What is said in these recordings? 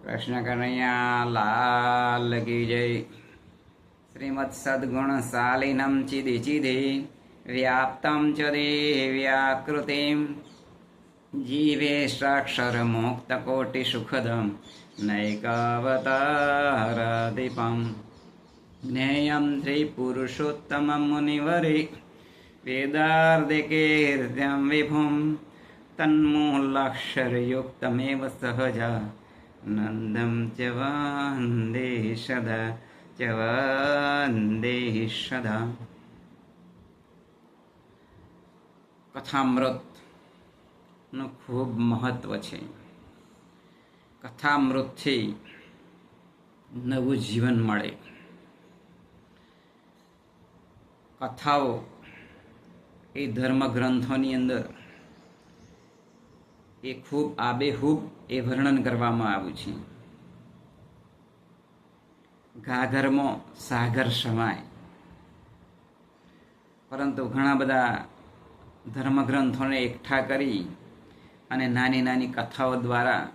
કૃષ્ણ કનૈયા લાલ કી જય. શ્રીમદ સદગુણ શાલિનમ ચિદિ ચિદિ વ્યાપ્તમ ચ દેવ્યાકૃતિમ જીવેશાક્ષર મુક્ત કોટિ સુખદમ નૈકાવતારદીપમ જ્ઞેયમ ત્રિપુરુષોત્તમ મુનિવરે વેદાર્ધિકીર્ત્યમ વિભુમ તન્મૂલાક્ષરયુક્તમેવ સહજા નંદમ ચ વંદે સદા. કથામૃતનું ખૂબ મહત્વ છે. કથામૃતથી નવું જીવન મળે. કથાઓ એ ધર્મગ્રંથોની અંદર એ ખૂબ આબેહૂબ એ વર્ણન કરવામાં આવ્યું છે. ઘાઘરમાં સાગર સમાય, પરંતુ ઘણા બધા ધર્મગ્રંથોને એકઠા કરી અને નાની નાની કથાઓ દ્વારા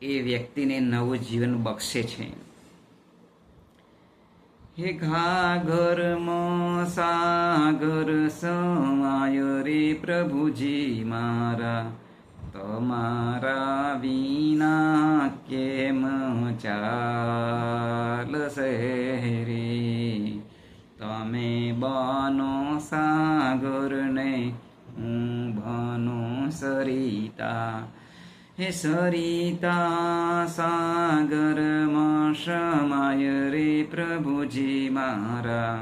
એ વ્યક્તિને નવું જીવન બક્ષે છે. હે ઘાઘરમાં સાગર સમાય રે પ્રભુજી મારા, તમારા વિના કેમ ચાલશે રે. તમે બનો સાગર ને હું બનો સરિતા. હે સરિતા સાગરમાં સમાય રે પ્રભુજી મારા,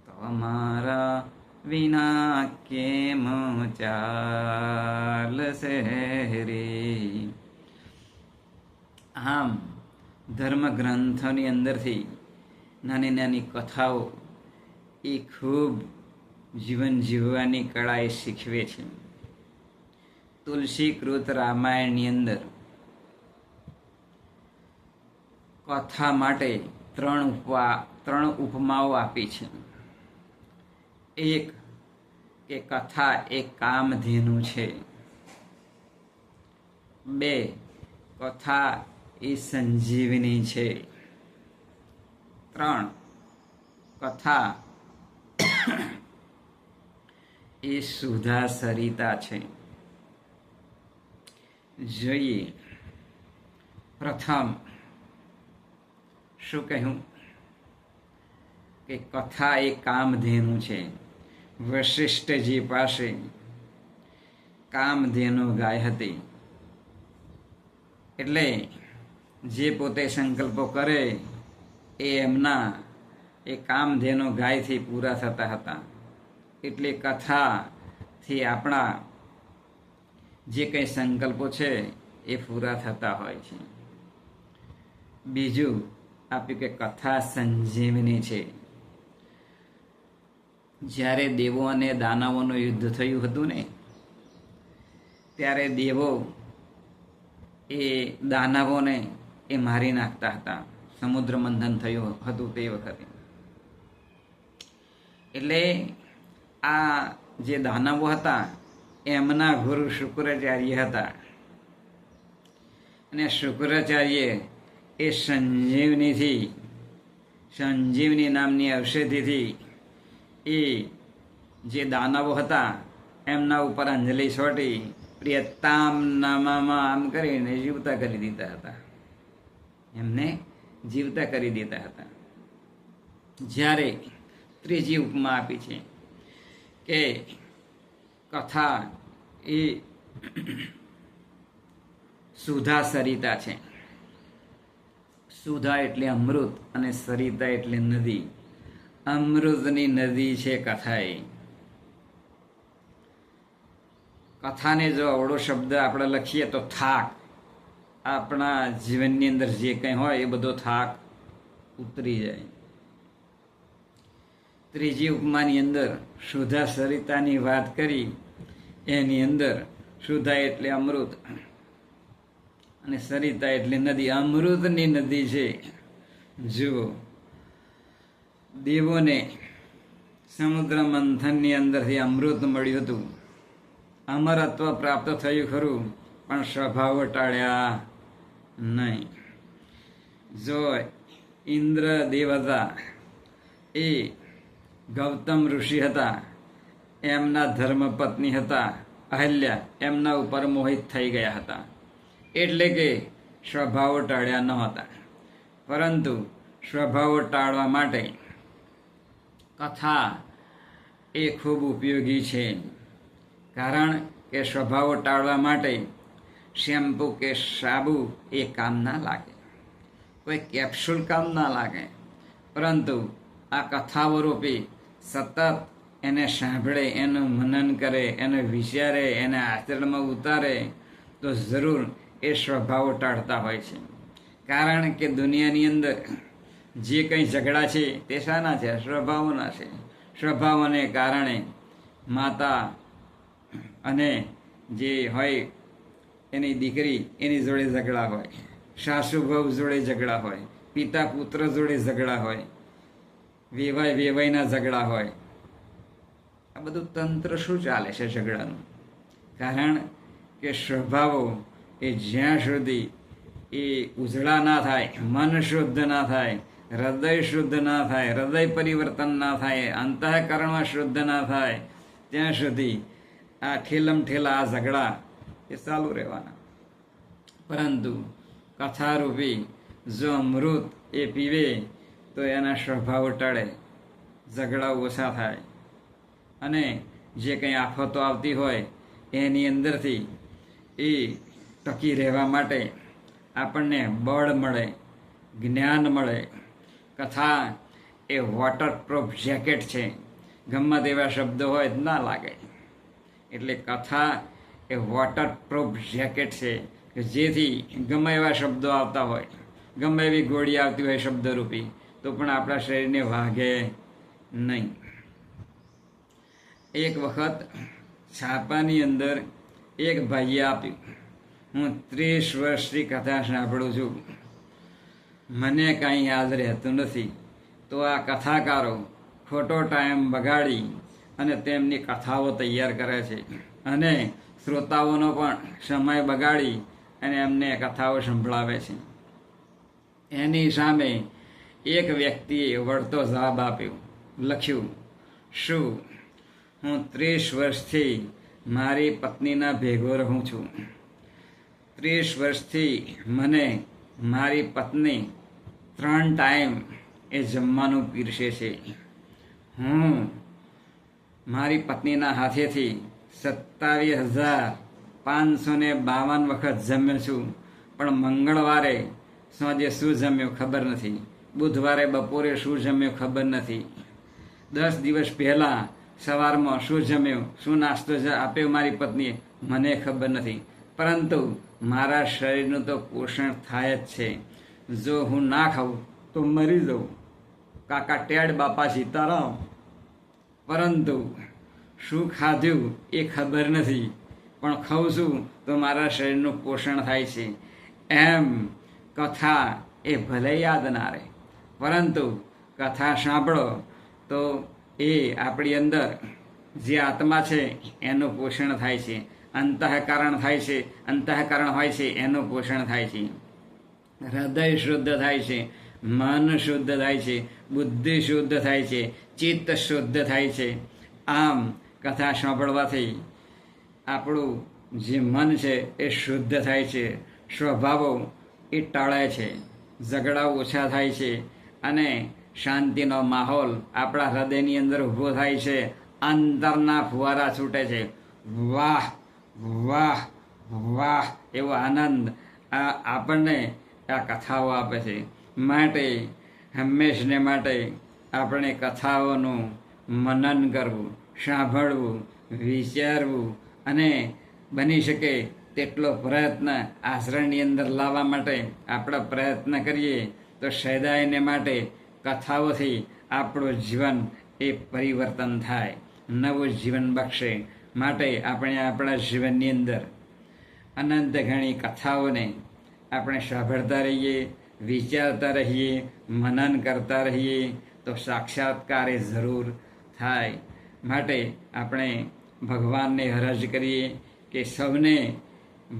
તમારા વિના કેમ ચાલશે રે. આમ ધર્મગ્રંથોની અંદરથી નાની નાની કથાઓ એ ખૂબ જીવન જીવવાની કળા એ શીખવે છે. તુલસીકૃત રામાયણની અંદર કથા માટે ત્રણ ઉપમાઓ આપી છે. એક કે કથા એ કામધેનુ છે. બે, કથા એ સંજીવની છે. ત્રણ, કથા એ સુધા સરિતા છે. જોઈએ પ્રથમ શું કહ્યું કે કથા એ કામધેનુ છે. વશિષ્ઠજી પાસે કામધેનુ ગાય હતી, એટલે જે પોતે સંકલ્પો કરે એ એમના એ કામધેનુ ગાયથી પૂરા થતા હતા. એટલે કથાથી આપણા જે કંઈ સંકલ્પો છે એ પૂરા થતા હોય છે. બીજું આપ્યું કે કથા સંજીવની છે. જ્યારે દેવો અને દાનવોનું યુદ્ધ થયું હતું ને, ત્યારે દેવો એ દાનવોને એ મારી નાખતા હતા. સમુદ્ર મંથન થયું હતું તે વખતે. એટલે આ જે દાનવો હતા એમના ગુરુ શુક્રાચાર્ય હતા, અને શુક્રાચાર્ય એ સંજીવની નામની ઔષધિથી એ જે દાનવો હતા એમના ઉપર અંજલિ છોટી પ્રિયતામ નામામાં આમ કરીને જીવતા કરી દીધા હતા. એમને જીવતા કરી દેતા હતા. જ્યારે ત્રીજી ઉપમા આપી છે કે કથા એ સુધા સરિતા છે. સુધા એટલે અમૃત અને સરિતા એટલે નદી. અમૃતની નદી છે કથા એ. કથાને જો અવળો શબ્દ આપણે લખીએ તો થાક. આપણા જીવનની અંદર જે કંઈ હોય એ બધો થાક ઉતરી જાય. ત્રીજી ઉપમાની અંદર સુધા સરિતાની વાત કરી. એની અંદર સુધા એટલે અમૃત અને સરિતા એટલે નદી. અમૃતની નદી છે. જુઓ, દેવોને સમુદ્ર મંથનની અંદરથી અમૃત મળ્યું હતું, અમરત્વ પ્રાપ્ત થયું ખરું, પણ સ્વભાવ ટાળ્યા નહીં. જો ઇન્દ્ર દેવ હતા એ ગૌતમ ઋષિ હતા, એમના ધર્મપત્ની હતા અહલ્યા, એમના ઉપર મોહિત થઈ ગયા હતા. એટલે કે સ્વભાવો ટાળ્યા ન હતા. પરંતુ સ્વભાવો ટાળવા માટે કથા એ ખૂબ ઉપયોગી છે. કારણ કે સ્વભાવો ટાળવા માટે શેમ્પૂ કે સાબુ એ કામ ના લાગે, કોઈ કેપ્સ્યુલ કામ ના લાગે. પરંતુ આ કથાઓ રૂપી સતત એને સાંભળે, એનું મનન કરે, એને વિચારે, એને આચરણમાં ઉતારે તો જરૂર એ સ્વભાવો ટાળતા હોય છે. કારણ કે દુનિયાની અંદર જે કંઈ ઝઘડા છે તે શાના છે? સ્વભાવોના છે. સ્વભાવોને કારણે માતા અને જે હોય એની દીકરી એની જોડે ઝઘડા હોય, સાસુ વહુ જોડે ઝઘડા હોય, પિતા પુત્ર જોડે ઝઘડા હોય, વેવાય વેવાયના ઝઘડા હોય. આ બધું તંત્ર શું ચાલે છે ઝઘડાનું? કારણ કે સ્વભાવો એ જ્યાં સુધી એ ઉજળા ના થાય, મન શુદ્ધ ના થાય, હૃદય શુદ્ધ ના થાય, હૃદય પરિવર્તન ના થાય, અંતઃકરણમાં શુદ્ધ ના થાય, ત્યાં સુધી આ ઠેલમ ઠેલા આ ઝઘડા એ ચાલુ રહેવાના. પરંતુ કથારૂપી જો અમૃત એ પીવે તો એના સ્વભાવ ટળે, ઝઘડા ઓછા થાય અને જે કંઈ આફતો આવતી હોય એની અંદરથી એ ટકી રહેવા માટે આપણને બળ મળે, જ્ઞાન મળે. કથા એ વોટરપ્રૂફ જેકેટ છે. ગમે તેવા શબ્દો હોય ના લાગે. એટલે કથા એ વોટરપ્રૂફ જેકેટ છે કે જેથી ગમે એવા શબ્દો આવતા હોય, ગમે એવી ગોળી આવતી હોય શબ્દરૂપી, તો પણ આપણા શરીરને વાગે નહીં. એક વખત છાપાની અંદર એક ભાઈએ આપ્યું, હું 30 વર્ષથી કથા સાંભળું છું, મને કાંઈ યાદ રહેતું નથી. તો આ કથાકારો ખોટો ટાઈમ બગાડી અને તેમની કથાઓ તૈયાર કરે છે અને શ્રોતાઓનો પણ સમય બગાડી અને એમને કથાઓ સંભળાવે છે. એની સામે એક વ્યક્તિએ વળતો જવાબ આપ્યો, લખ્યું, શું હું 30 વર્ષથી મારી પત્નીના ભેગો રહું છું. 30 વર્ષથી મને મારી પત્ની 3 ટાઈમ એ જમવાનું પીરસે છે. હું મારી પત્નીના હાથેથી 27,552 વખત જમ્યો છું. પણ મંગળવારે સાંજે શું જમ્યું ખબર નથી, બુધવારે બપોરે શું જમ્યું ખબર નથી, 10 દિવસ પહેલાં સવારમાં શું જમ્યું, શું નાસ્તો આપ્યો મારી પત્નીએ મને ખબર નથી. પરંતુ મારા શરીરનું તો પોષણ થાય જ છે. જો હું ના ખાઉં તો મરી જાઉં. કાકા ટેડ બાપા સીતારામ. પરંતુ શું ખાધું એ ખબર નથી, પણ ખાઉં છું તો મારા શરીરનું પોષણ થાય છે. એમ કથા એ ભલે યાદ ના રહે, પરંતુ કથા સાંભળો તો એ આપણી અંદર જે આત્મા છે એનું પોષણ થાય છે, અંતઃકરણ થાય છે, અંતઃકરણ હોય છે એનું પોષણ થાય છે, હૃદય શુદ્ધ થાય છે, મન શુદ્ધ થાય છે, બુદ્ધિ શુદ્ધ થાય છે, ચિત્ત શુદ્ધ થાય છે. આમ કથા સાંભળવાથી આપણું જે મન છે એ શુદ્ધ થાય છે, સ્વભાવો એ ટળે છે, ઝઘડા ઓછા થાય છે અને શાંતિનો માહોલ આપણા હૃદયની અંદર ઊભો થાય છે. અંતરના ફુવારા છૂટે છે. વાહ વાહ વાહ એવો આનંદ આપણને આ કથાઓ આપે છે. માટે હંમેશને માટે આપણે કથાઓનું મનન કરવું, સાંભળવું, વિચારવું અને બની શકે તેટલો પ્રયત્ન આચરણની અંદર લાવવા માટે આપણે પ્રયત્ન કરીએ તો સદાયને માટે કથાઓથી આપણું જીવન એ પરિવર્તન થાય, નવું જીવન બક્ષે. માટે આપણે આપણા જીવનની અંદર અનંત ઘણી કથાઓને આપણે સાંભળતા રહીએ, વિચારતા રહીએ, મનન કરતા રહીએ તો સાક્ષાત્કાર એ જરૂર થાય. માટે આપણે ભગવાનને અરજ કરીએ કે સૌને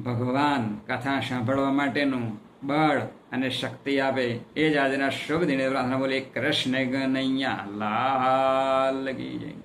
ભગવાન કથા સાંભળવા માટેનું બળ અને શક્તિ આપે એ જ આજના શુભ દિને પ્રાર્થના બોલી. કૃષ્ણ કનૈયા લાલ કી જય.